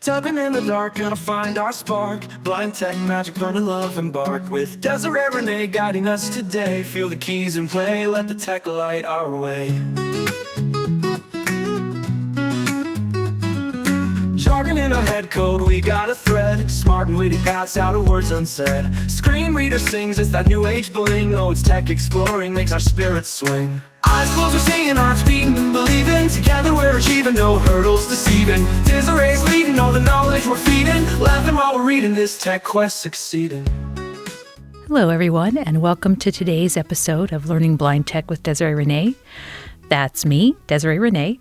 Tapping in the dark, gonna find our spark. Blind tech magic, learn to love, embark. With Desiree, Renae guiding us today. Feel the keys in play, let the tech light our way. Jargon in our head code, we got a thread. Smart and witty paths out of words unsaid. Screen reader sings, it's that new age bling. Oh, it's tech exploring, makes our spirits swing. Eyes closed, we're seeing, hearts beating and believing. Together we're achieving, no hurdles deceiving. Desiree's leading, all the knowledge we're feeding. Laughing while we're reading, this tech quest succeeding. Hello everyone, and welcome to today's episode of Learning Blind Tech with Desiree Renae. That's me, Desiree Renae.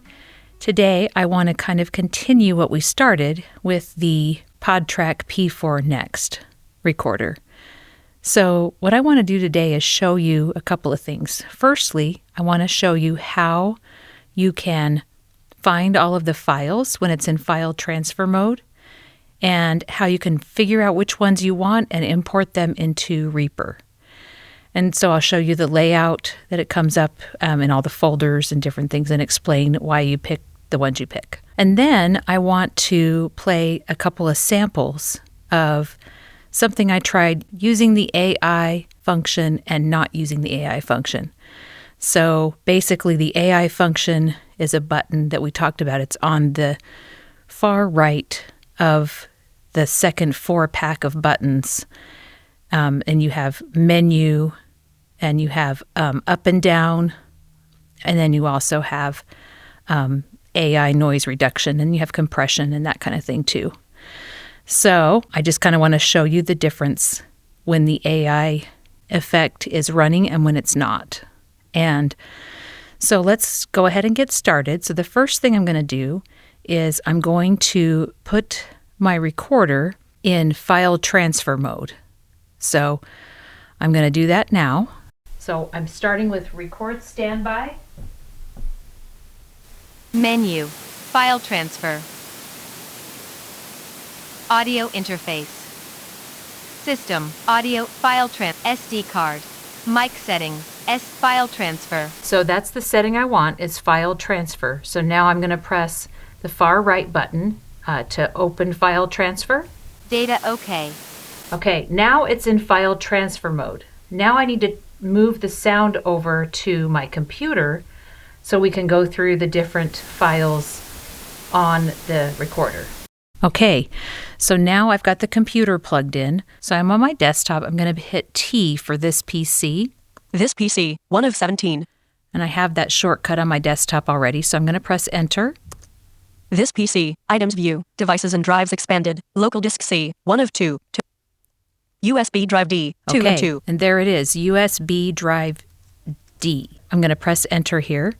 Today I want to kind of continue what we started with the Podtrak P4 Next recorder. So what I want to do today is show you a couple of things. Firstly, I want to show you how you can find all of the files when it's in file transfer mode, and how you can figure out which ones you want and import them into Reaper. And so I'll show you the layout that it comes up in all the folders and different things, and explain why you pick the ones you pick. And then I want to play a couple of samples of something I tried using the AI function and not using the AI function. So basically the AI function is a button that we talked about. It's on the far right of the second 4-pack of buttons. And you have menu, and you have up and down, and then you also have AI noise reduction, and you have compression and that kind of thing too. So I just kind of want to show you the difference when the AI effect is running and when it's not. And so let's go ahead and get started. So the first thing I'm going to do is I'm going to put my recorder in file transfer mode. So I'm going to do that now. So I'm starting with record standby. Menu, file transfer. Audio interface. System, audio, file SD card. Mic settings, file transfer. So that's the setting I want, is file transfer. So now I'm going to press the far right button to open file transfer. Data OK. Okay, now it's in file transfer mode. Now I need to move the sound over to my computer so we can go through the different files on the recorder. Okay, so now I've got the computer plugged in. So I'm on my desktop. I'm going to hit T for this PC. This PC, 1 of 17. And I have that shortcut on my desktop already, so I'm going to press Enter. This PC, items view, devices and drives expanded, local disk C, 1 of 2. USB drive D, 2 of 2. And there it is, USB drive D. I'm going to press Enter here.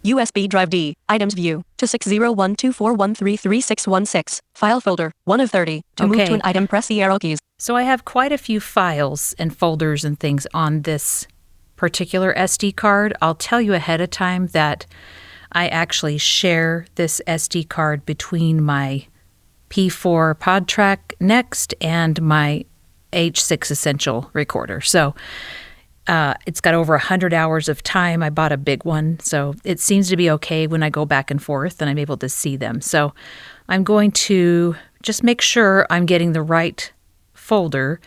USB drive D, items view, 2601241333616, file folder, 1 of 30. To move to an item, press the arrow keys. So I have quite a few files and folders and things on this particular SD card. I'll tell you ahead of time that I actually share this SD card between my P4 Podtrak Next and my H6 Essential recorder. So it's got over 100 hours of time. I bought a big one, so it seems to be okay when I go back and forth and I'm able to see them. So I'm going to just make sure I'm getting the right folder.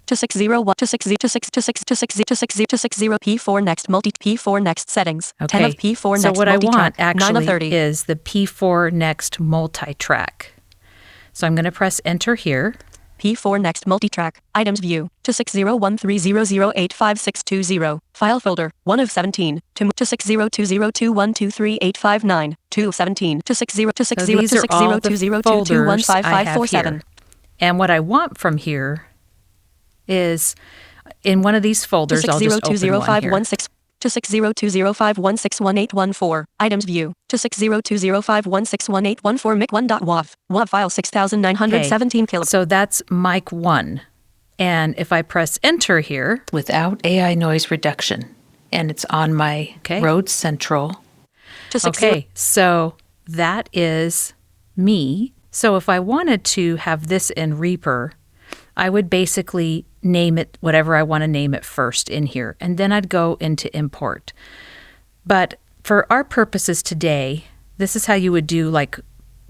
260 P4 Next multi P4 Next settings. Okay. 10 of P4 Next so what I want 9 of actually 30. is the P4 Next multi-track. So I'm going to press Enter here. P4 Next multitrack, items view, 2601300855620, file folder, 1 of 17, to 2602021238592 2 of 17, 260202020215547. And what I want from here is in one of these folders, I'll just open one here. 2602051611814, items view, 2602051611814 mic1.wav, WAV file 6917 kilobytes. So that's mic 1. And if I press Enter here, without AI noise reduction, and it's on my Rode Central. Okay, so that is me. So if I wanted to have this in Reaper, I would basically name it whatever I want to name it first in here, and then I'd go into import. But for our purposes today, this is how you would do like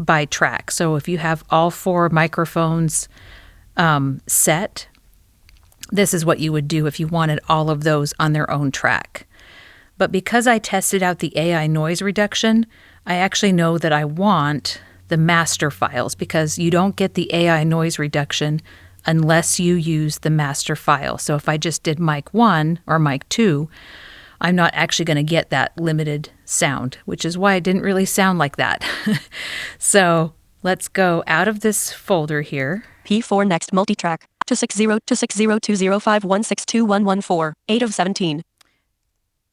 by track. So if you have all 4 microphones set, this is what you would do if you wanted all of those on their own track. But because I tested out the AI noise reduction, I actually know that I want the master files, because you don't get the AI noise reduction unless you use the master file. So if I just did mic 1 or mic 2, I'm not actually going to get that limited sound, which is why it didn't really sound like that. So let's go out of this folder here. P4 Next multitrack 260-260-205-162-114, 8 of 17.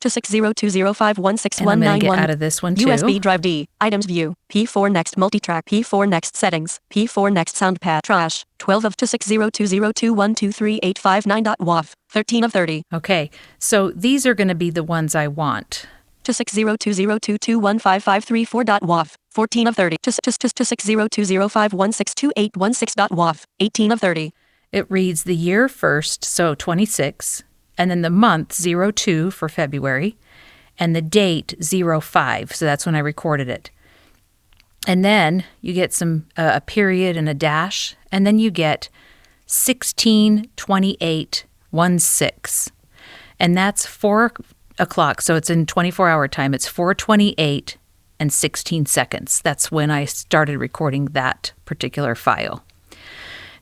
260-205-16191. And I'm going to get out of this one too. USB drive D. Items view. P4 Next multitrack. P4 Next settings. P4 Next sound pad. Trash. 12 of 260-202-123-859.waf. 13 of 30. Okay, so these are going to be the ones I want. 260-202-15534.waf. 14 of 30. 260-205-162-816.waf. 18 of 30. It reads the year first, so 26, and then the month 02 for February, and the date 05, so that's when I recorded it. And then you get some a period and a dash, and then you get 16:28:16, and that's 4 o'clock. So it's in 24-hour time. It's 4:28 and 16 seconds. That's when I started recording that particular file.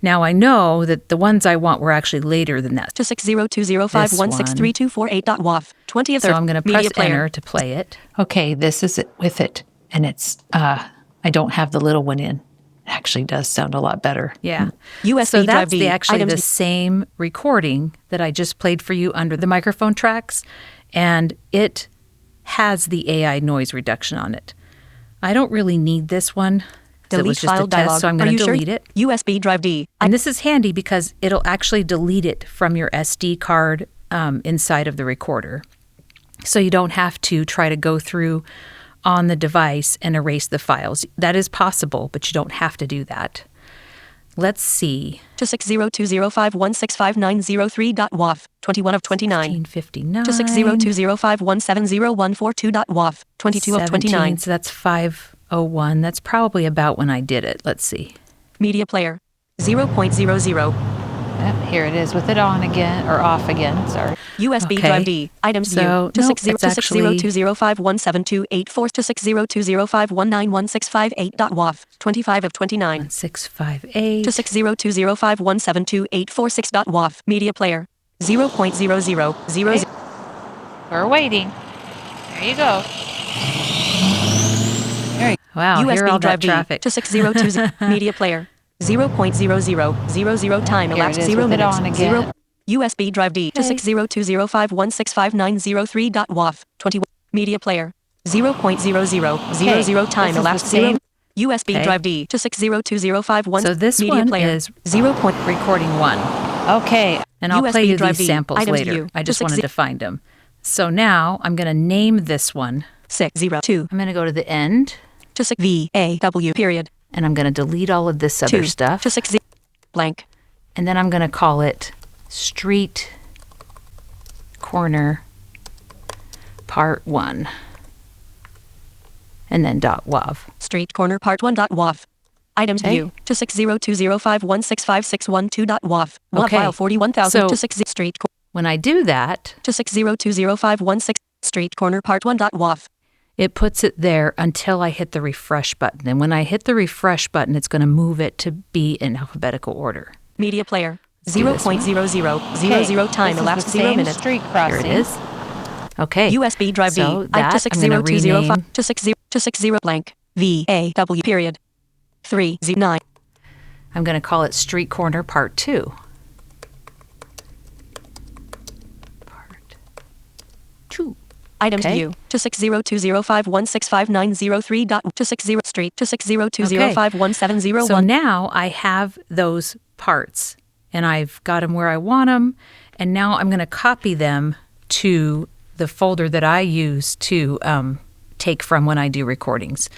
Now I know that the ones I want were actually later than that. 260-205-163-248.waf. 20 of 30. So I'm going to press enter to play it. Okay, this is it with it, and it's I don't have the little one in. It actually does sound a lot better. Yeah. USB so that's drive actually the same recording that I just played for you under the microphone tracks, and it has the AI noise reduction on it. I don't really need this one. It was just a test, so I'm going to delete it. USB drive D. And this is handy because it'll actually delete it from your SD card inside of the recorder. So you don't have to try to go through on the device and erase the files. That is possible, but you don't have to do that. Let's see. 260-205-165-903.waf. 21 of 29. 1559. 260-205-170-142.waf. 22 of 29. So that's 501. That's probably about when I did it. Let's see. Media player. 0.00. Here it is with it on again, or off again, sorry. USB drive D. Items view. 260-205-172-84. 260-205-19165.8.waf. 25 of 29. 658. 260-205-172-846.waf. Media player. 0.0000. We're waiting. There you go. Wow, USB hear all drive that traffic. 26020 media player. 0.0000 time elapsed 0 minutes. 0 USB drive D. 260-205-165-903.waf. 21 media player. 0.0000 time elapsed 0 USB drive D. 260-205-1. So this media one player. is recording 1. Okay, and I'll play you these samples later. I just wanted to find them. So now I'm going to name this one. 602. I'm going to go to the end. VAW period. And I'm going to delete all of this other stuff. 260 blank. And then I'm going to call it Street Corner Part 1. And then .wav. Street Corner Part 1.wav. Items view. 260-205-165-612.wav. WAV file 41,000 to 60 Street. When I do that, 260-205-16 Street Corner Part 1.wav. It puts it there until I hit the refresh button. And when I hit the refresh button, it's going to move it to be in alphabetical order. Media player. 0.0000 time elapsed 0 minutes. Street crossing. Here it is. Okay. USB drive D. So that I'm going to rename. 260 blank. VAW period. 3Z9. I'm going to call it Street Corner Part 2. Part 2. Items view. 260-205-165-903. 260 Street. 260-205-1701. So now I have those parts, and I've got them where I want them, and now I'm going to copy them to the folder that I use to take from when I do recordings.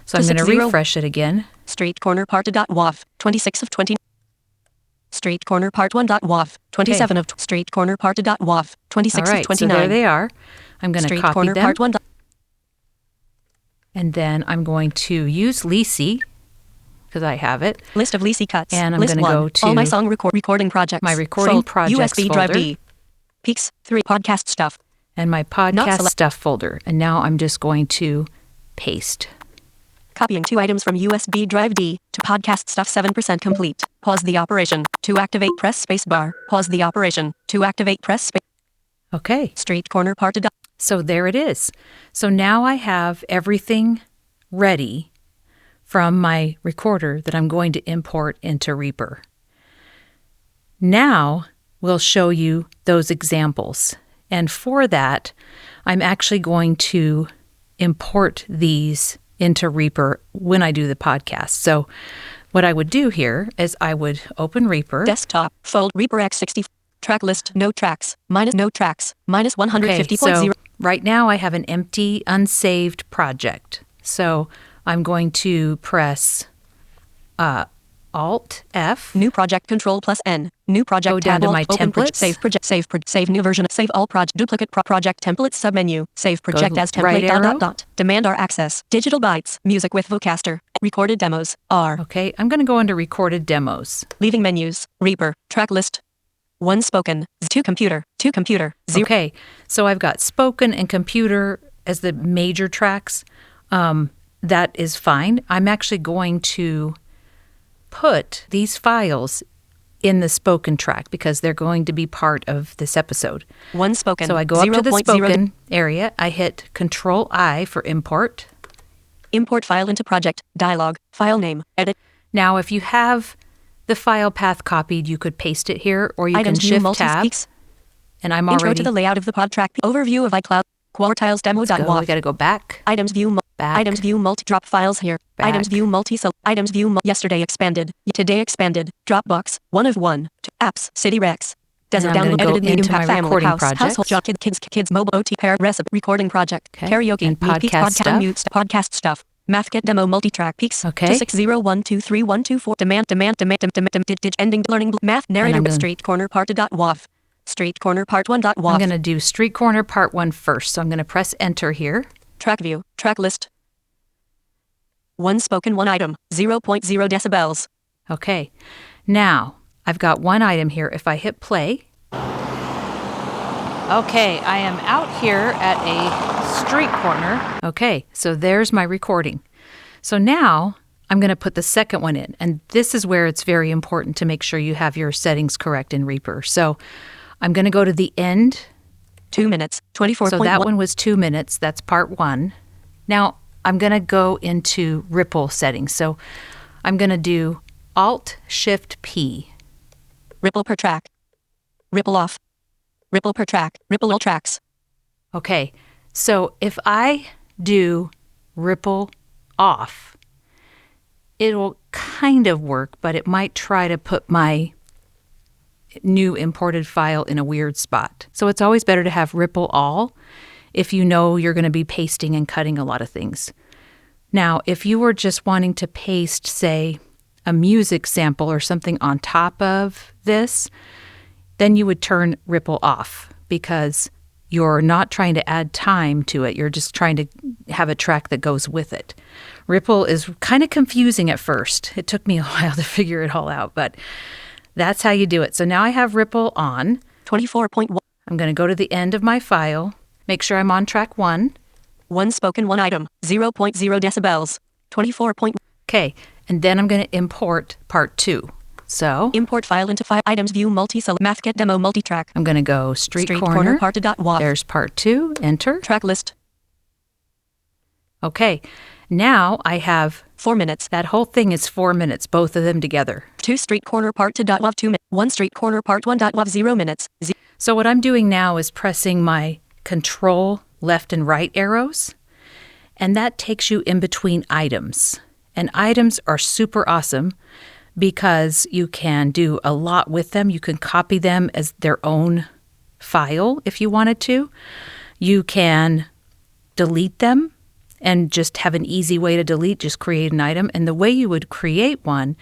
So I'm going to refresh it again. Street Corner Part 2.waf. 26 of 20. Street Corner Part 1.waf. 27 of Street Corner Part 2.waf. 26 of 29. So there they are. I'm going to copy Corner them. Part 1. And then I'm going to use Lisi, because I have it. List of Lisi cuts. And I'm List going to 1. go to all my song recording projects. my recording projects USB drive folder. D. Peaks 3 podcast stuff. And my podcast stuff folder. And now I'm just going to paste. Copying 2 items from USB drive D to podcast stuff 7% complete. Pause the operation. To activate, press space bar. Pause the operation. To activate, press space. Okay. Street corner part to So there it is. So now I have everything ready from my recorder that I'm going to import into Reaper. Now we'll show you those examples. And for that, I'm actually going to import these into Reaper when I do the podcast. So what I would do here is I would open Reaper. Desktop. Fold Reaper X60. Track list. No tracks. Minus no tracks. Minus 150.0. So right now I have an empty, unsaved project. So I'm going to press Alt F. New project Control plus N. New project Go down tab. to my Open templates. Save new version. Save all project. Duplicate project templates submenu. Save project as template. right arrow. Demand R access. Digital bytes. Music with Vocaster. Recorded demos. R. Okay, I'm going to go into recorded demos. Leaving menus. Reaper. Track list. 1 spoken. 2 computer. 2 computer. 0. Okay, so I've got spoken and computer as the major tracks. That is fine. I'm actually going to put these files in the spoken track because they're going to be part of this episode. 1 spoken. So I go up to the spoken area. I hit Control I for import. Import file into project. Dialog. File name. Edit. Now, if you have the file path copied, you could paste it here, or you can Shift Tab. And I'm already... Intro to the layout of the Podtrak. Overview of iCloud. Quartiles demo. We got to go back. Items view. Back. Items view multi. Drop files here. Back. Items view multi. Items view yesterday expanded. Today expanded. Dropbox. 1 of 1. Apps. City Rex. Desert And I'm download gonna go edited medium into pack my family recording house projects. household job kids mobile OT pair recipe recording project Okay. karaoke And repeat, podcast stuff. mute podcast stuff mathget demo multi-track peaks Okay. 260123124 demand ending learning math narrator street corner part to .wav street corner part 1 I'm .wav going to do Street Corner Part 1 first. So I'm going to press Enter here. track view track list 1 spoken 1 item 0.0 decibels. Okay. Now, I've got one item here. If I hit play. Okay, I am out here at a street corner. Okay, so there's my recording. So now I'm going to put the second one in. And this is where it's very important to make sure you have your settings correct in Reaper. So I'm going to go to the end. 2 minutes 24. So that one was 2 minutes. That's part 1. Now I'm going to go into Ripple settings. So I'm going to do Alt-Shift-P. Ripple per track. Ripple off. Ripple per track. Ripple all tracks. Okay, so if I do ripple off, it'll kind of work, but it might try to put my new imported file in a weird spot. So it's always better to have ripple all if you know you're going to be pasting and cutting a lot of things. Now, if you were just wanting to paste, say, a music sample or something on top of this, then you would turn ripple off because you're not trying to add time to it. You're just trying to have a track that goes with it. Ripple is kind of confusing at first. It took me a while to figure it all out, but that's how you do it. So now I have ripple on. 24.1. I'm going to go to the end of my file, make sure I'm on track 1. 1 spoken 1 item 0.0 decibels. 24. Okay, and then I'm going to import part 2. So Import file into file items view mathget demo multi-track. I'm going to go street corner. part to .wav. There's part 2. Enter. Track list. Okay, now I have 4 minutes. that whole thing is 4 minutes, both of them together. 2 street corner part to .wav 2 minutes. 1 street corner part 1 .wav 0 minutes. So what I'm doing now is pressing my control left and right arrows, and that takes you in between items. And items are super awesome because you can do a lot with them. You can copy them as their own file if you wanted to. You can delete them and just have an easy way to delete, just create an item. And the way you would create one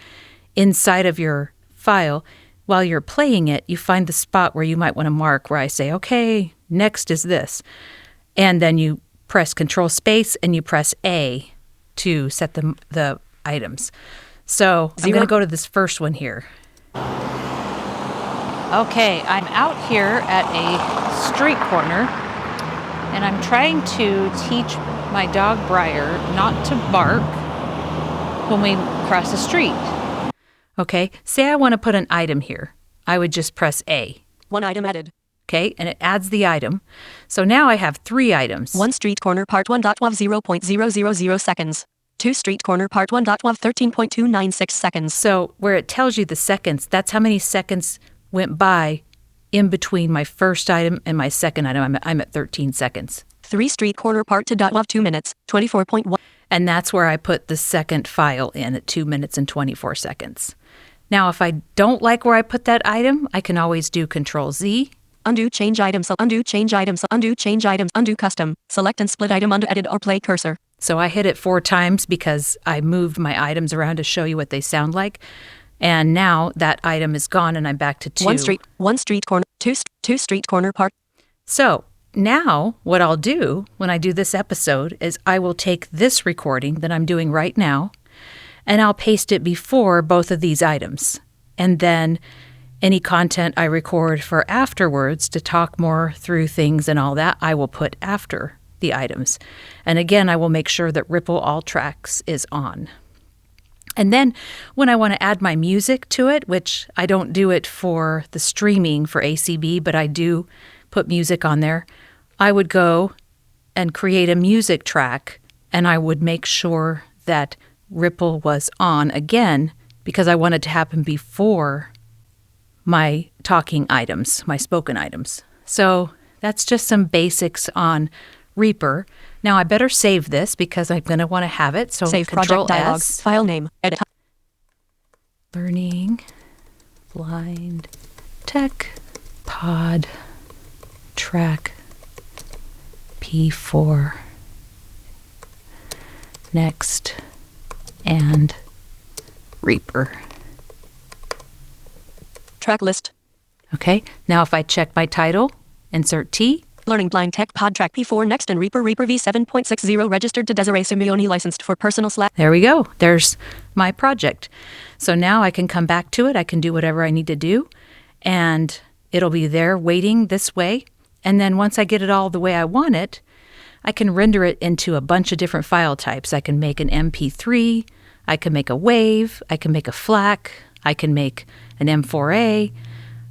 inside of your file, while you're playing it, you find the spot where you might want to mark where I say, okay, next is this. And then you press Control Space and you press A to set the items. So I'm going to go to this first one here. Okay, I'm out here at a street corner, and I'm trying to teach my dog Briar not to bark when we cross the street. Okay, say I want to put an item here. I would just press A. One item added. Okay, and it adds the item. So now I have 3 items. 1 street corner part 1.wav 0.000 seconds. 2 street corner part 1.wav 13.296 seconds. So where it tells you the seconds, that's how many seconds went by in between my first item and my second item. I'm at 13 seconds. 3 street corner part 2.wav 2 minutes, 24.1. And that's where I put the second file in at 2 minutes and 24 seconds. Now, if I don't like where I put that item, I can always do Control Z. Undo change items, undo change items, undo change items, undo custom. Select and split item, undo edit or play cursor. So I hit it 4 times because I moved my items around to show you what they sound like. And now that item is gone and I'm back to 2. 1 street corner, 2 street corner part. So now what I'll do when I do this episode is I will take this recording that I'm doing right now and I'll paste it before both of these items. And then any content I record for afterwards to talk more through things and all that, I will put after the items. And again, I will make sure that Ripple All Tracks is on. And then when I want to add my music to it, which I don't do it for the streaming for ACB, but I do put music on there, I would go and create a music track and I would make sure that Ripple was on again because I want it to happen before my talking items, my spoken items. So that's just some basics on Reaper. Now I better save this because I'm going to want to have it. So Save Control project dialog, S. file name, edit. Learning Blind Tech Pod Track P4 Next and Reaper. Track list. Okay, now if I check my title, insert T. Learning Blind Tech Podtrak P4 Next and Reaper V7.60 registered to Desiree Simeone licensed for personal / There we go. There's my project. So now I can come back to it. I can do whatever I need to do. And it'll be there waiting this way. And then once I get it all the way I want it, I can render it into a bunch of different file types. I can make an MP3. I can make a WAV. I can make a FLAC. I can make an M4A.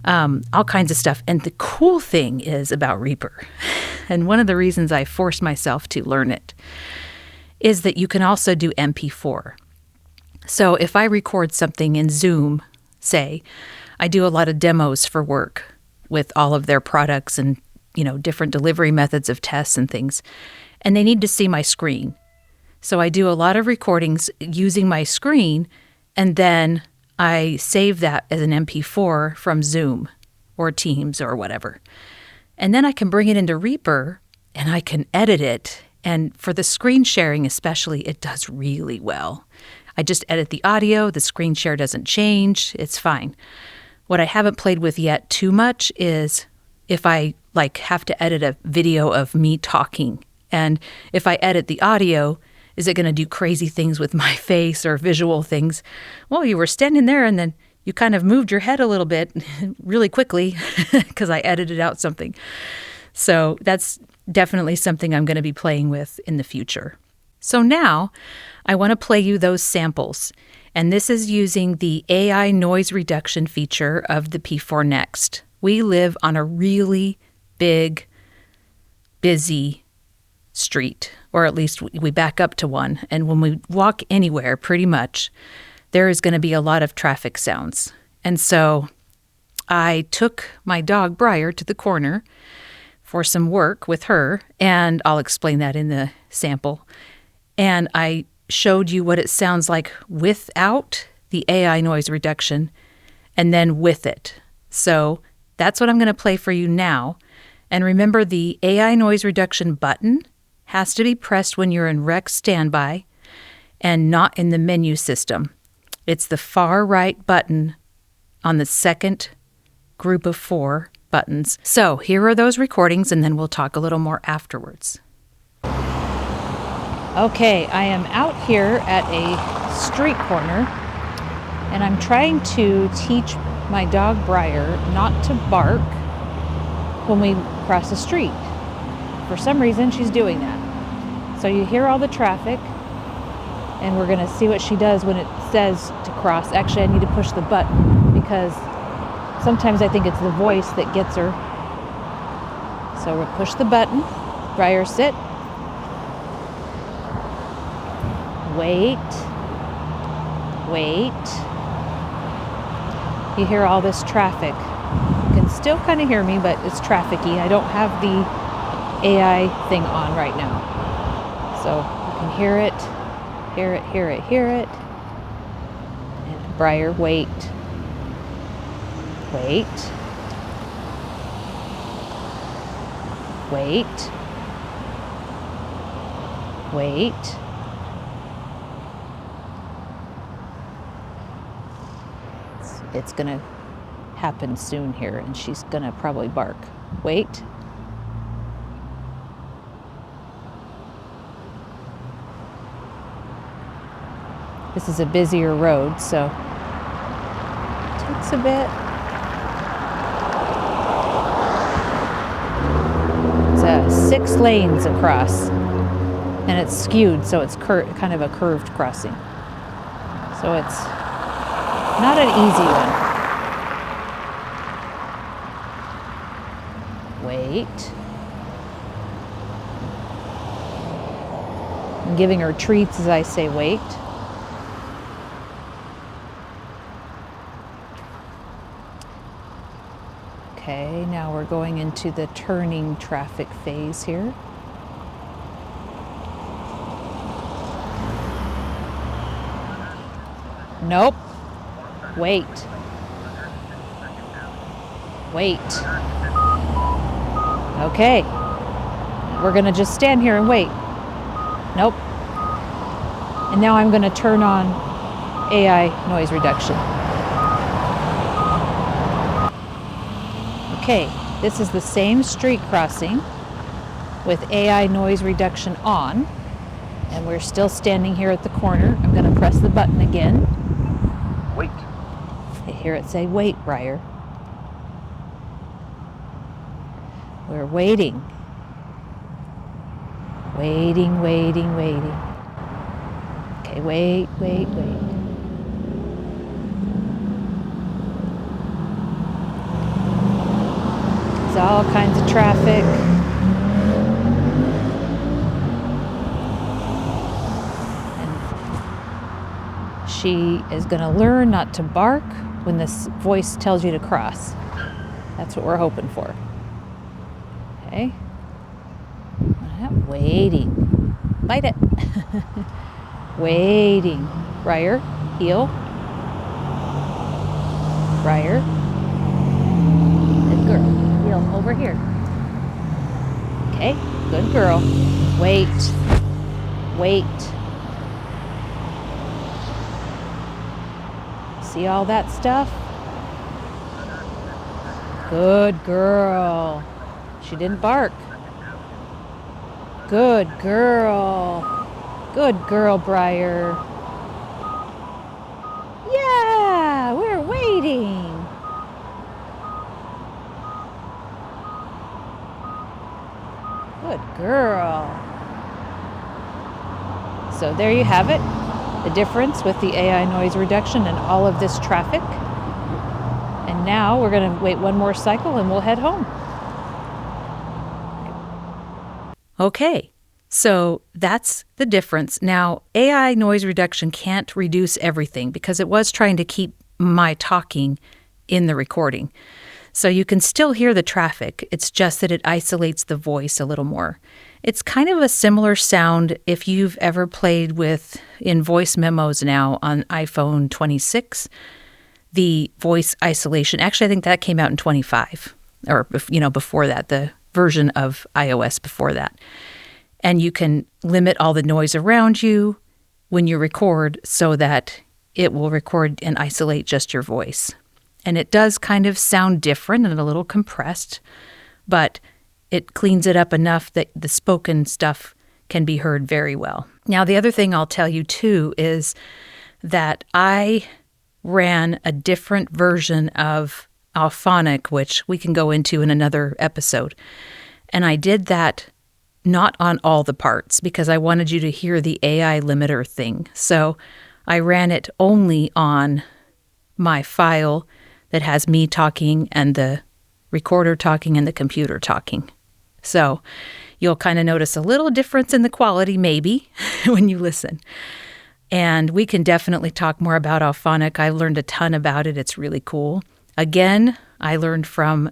All kinds of stuff. And the cool thing is about Reaper, and one of the reasons I forced myself to learn it, is that you can also do MP4. So if I record something in Zoom, say, I do a lot of demos for work with all of their products and, different delivery methods of tests and things, and they need to see my screen. So I do a lot of recordings using my screen, and then I save that as an MP4 from Zoom or Teams or whatever. And then I can bring it into Reaper and I can edit it. And for the screen sharing especially, it does really well. I just edit the audio, the screen share doesn't change, it's fine. What I haven't played with yet too much is if I have to edit a video of me talking. And if I edit the audio, is it going to do crazy things with my face or visual things? Well, you were standing there and then you kind of moved your head a little bit really quickly because I edited out something. So that's definitely something I'm going to be playing with in the future. So now I want to play you those samples. And this is using the AI noise reduction feature of the P4 Next. We live on a really big, busy street, or at least we back up to one. And when we walk anywhere, pretty much, there is going to be a lot of traffic sounds. And so I took my dog Briar to the corner for some work with her, and I'll explain that in the sample. And I showed you what it sounds like without the AI noise reduction and then with it. So that's what I'm going to play for you now. And remember, the AI noise reduction button has to be pressed when you're in rec standby and not in the menu system. It's the far right button on the second group of 4 buttons. So here are those recordings, and then we'll talk a little more afterwards. Okay, I am out here at a street corner, and I'm trying to teach my dog Briar not to bark when we cross the street. For some reason, she's doing that. So you hear all the traffic, and we're going to see what she does when it says to cross. Actually, I need to push the button because sometimes I think it's the voice that gets her. So we'll push the button. Briar, sit. Wait. Wait. You hear all this traffic. You can still kind of hear me, but it's trafficy. I don't have the AI thing on right now. So you can hear it, hear it, hear it, hear it. And Briar, wait. Wait. Wait. Wait. It's gonna happen soon here, and she's gonna probably bark. Wait. This is a busier road, so it takes a bit. It's 6 lanes across, and it's skewed, so it's kind of a curved crossing. So it's not an easy one. Wait. I'm giving her treats as I say wait. Okay, now we're going into the turning traffic phase here. Nope. Wait. Wait. Okay. We're going to just stand here and wait. Nope. And now I'm going to turn on AI noise reduction. Okay, this is the same street crossing with AI noise reduction on, and we're still standing here at the corner. I'm going to press the button again. Wait. I hear it say, wait, Briar. We're waiting. Waiting, waiting, waiting. Okay, wait, wait, wait. There's all kinds of traffic. And she is going to learn not to bark when this voice tells you to cross. That's what we're hoping for. Okay. Waiting. Bite it. Waiting. Briar, heel. Briar. Good girl. Heel over here. Okay, good girl. Wait. Wait. See all that stuff? Good girl. She didn't bark. Good girl. Good girl, Briar. Yeah, we're waiting. Good girl. So there you have it. The difference with the AI noise reduction and all of this traffic. And now we're going to wait one more cycle and we'll head home. Okay, so that's the difference. Now, AI noise reduction can't reduce everything because it was trying to keep my talking in the recording. So you can still hear the traffic. It's just that it isolates the voice a little more. It's kind of a similar sound if you've ever played with, in voice memos now on iPhone 26, the voice isolation. Actually, I think that came out in 25, or, before that, the version of iOS before that. And you can limit all the noise around you when you record so that it will record and isolate just your voice. And it does kind of sound different and a little compressed, but it cleans it up enough that the spoken stuff can be heard very well. Now, the other thing I'll tell you too is that I ran a different version of Alphonic, which we can go into in another episode. And I did that not on all the parts because I wanted you to hear the AI limiter thing. So I ran it only on my file that has me talking and the recorder talking and the computer talking. So you'll kind of notice a little difference in the quality maybe when you listen. And we can definitely talk more about Alphonic. I learned a ton about it. It's really cool. Again, I learned from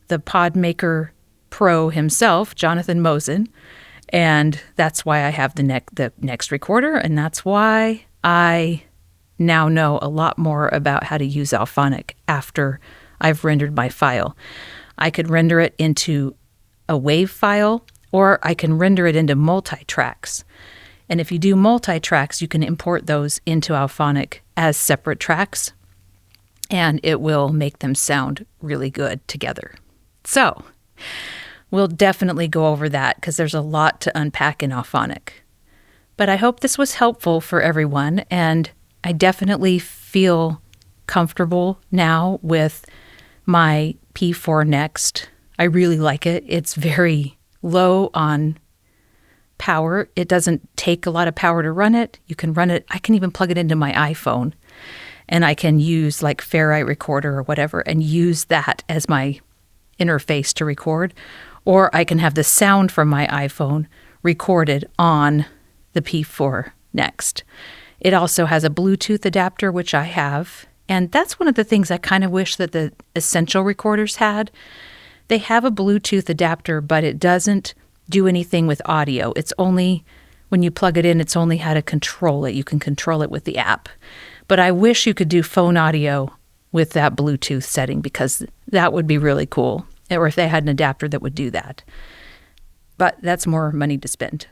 the Podmaker Pro himself, Jonathan Mosen, and that's why I have the Next recorder, and that's why I now know a lot more about how to use Alphonic after I've rendered my file. I could render it into a WAV file, or I can render it into multi-tracks. And if you do multi-tracks, you can import those into Alphonic as separate tracks, and it will make them sound really good together. So we'll definitely go over that because there's a lot to unpack in Alphonic. But I hope this was helpful for everyone, and I definitely feel comfortable now with my P4 Next. I really like it. It's very low on power. It doesn't take a lot of power to run it. You can run it. I can even plug it into my iPhone, and I can use like Ferrite Recorder or whatever and use that as my interface to record. Or I can have the sound from my iPhone recorded on the P4 Next. It also has a Bluetooth adapter, which I have. And that's one of the things I kind of wish that the Essential recorders had. They have a Bluetooth adapter, but it doesn't do anything with audio. It's only, when you plug it in, it's only how to control it. You can control it with the app. But I wish you could do phone audio with that Bluetooth setting because that would be really cool. Or if they had an adapter that would do that. But that's more money to spend.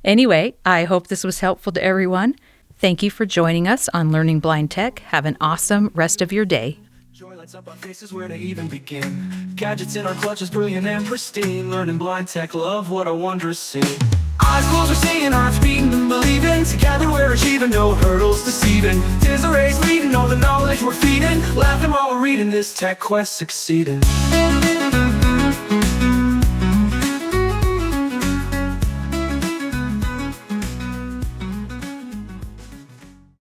Anyway, I hope this was helpful to everyone. Thank you for joining us on Learning Blind Tech. Have an awesome rest of your day. Joy lights up our faces, where to even begin? Gadgets in our clutches, brilliant and pristine. Learning blind tech, love what a wondrous scene. Eyes closed, we're seeing, hearts beating and believing. Together we're achieving, no hurdles deceiving. Desiree's leading, all the knowledge we're feeding. Laughing while we're reading, this tech quest succeeding.